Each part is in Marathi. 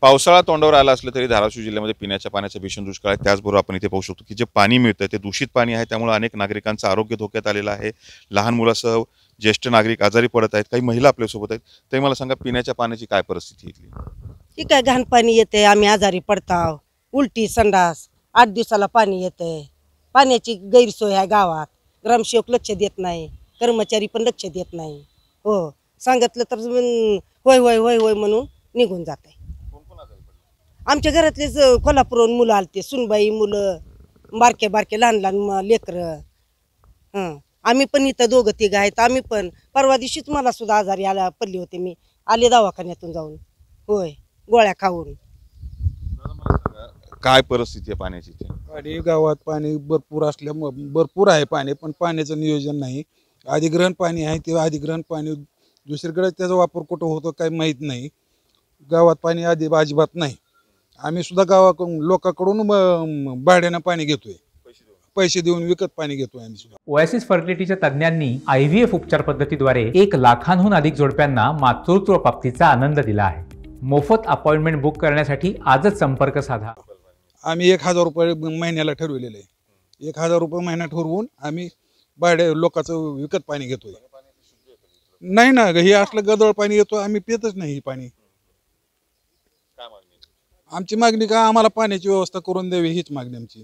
पावसाळा तोंडावर आला असलं तरी धाराशिव जिल्ह्यामध्ये पिण्याच्या पाण्याचा भीषण दुष्काळ आहे। त्याचबरोबर आपण इथे पाहू शकतो की जे पाणी मिळतं ते दूषित पाणी आहे, त्यामुळे अनेक नागरिकांचं आरोग्य धोक्यात आलेलं आहे। लहान मुलासह ज्येष्ठ नागरिक आजारी पडत आहेत, काही महिला आपल्यासोबत आहेत। ते मला सांगा, पिण्याच्या पाण्याची काय परिस्थिती इथली? की काय घाण पाणी येते, आम्ही आजारी पडताव, उलटी संडास 8 दिवसाला पाणी येते। पाण्याची गैरसोय आहे गावात, ग्रामसेवक लक्ष देत नाही, कर्मचारी पण लक्ष देत नाही। हो, सांगितलं तर होय होय होय होय म्हणून निघून जाते। आमच्या घरातलेच कोल्हापूरहून मुलं आलते, सुनबाई मुलं, बारके बारके लहान लहान लेकरं। आम्ही पण इथं दोघं तिघं आहेत। आम्ही पण परवा दिवशीच मला सुद्धा आजारी पडली होते, मी आले दवाखान्यातून जाऊन, होय गोळ्या खाऊन। काय परिस्थिती आहे पाण्याची? पाणी गावात पाणी भरपूर असल्यामुळे भरपूर आहे पाणी, पण पाण्याचं नियोजन नाही। अधिग्रहण पाणी आहे, ते अधिग्रहण पाणी दुसरीकडे त्याचा वापर कुठं होतो काही माहीत नाही। गावात पाणी अजिबात नाही। आम्ही सुद्धा गावाकडून लोकांकडून भाड्यानं पाणी घेतोय, पैसे देऊन विकत पाणी घेतोय आम्ही सुद्धा। ओएसिस फर्टिलिटीच्या तज्ञांनी IVF उपचार पद्धतीद्वारे 1 लाखांहून अधिक जोडप्यांना मातृत्व प्राप्तीचा आनंद दिला आहे। मोफत अपॉइंटमेंट बुक करण्यासाठी आजच संपर्क साधा। आम्ही 1000 रुपये महिन्याला ठरवलेले आहे। 1000 रुपये महिना ठरवून आम्ही भाड्या लोकांचं विकत पाणी घेतोय। नाही ना, हे असलं गदळ पाणी येतो, आम्ही पितच नाही हे पाणी। आमची मागणी का आम्हाला पाण्याची व्यवस्था करून द्यावी, हीच मागणी आमची।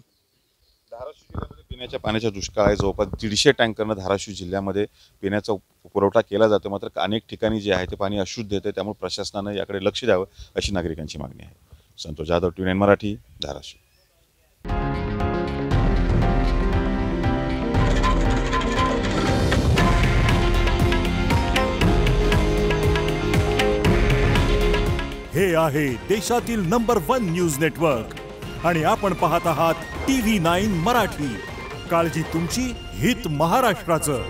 धाराशिव जिल्ह्यामध्ये पिण्याच्या पाण्याचा दुष्काळ आहे। जवळपास 150 टँकरनं धाराशिव जिल्ह्यामध्ये पिण्याचा पुरवठा केला जातो, मात्र अनेक ठिकाणी जे आहे ते पाणी अशुद्ध येते, त्यामुळे प्रशासनानं याकडे लक्ष द्यावं अशी नागरिकांची मागणी आहे। संतोष जाधव, TVN मराठी, धाराशिव। हे आहे देशातील नंबर 1 न्यूज नेटवर्क आणि आपण पाहत आहात TV9 मराठी। काळजी तुमची, हित महाराष्ट्राचं।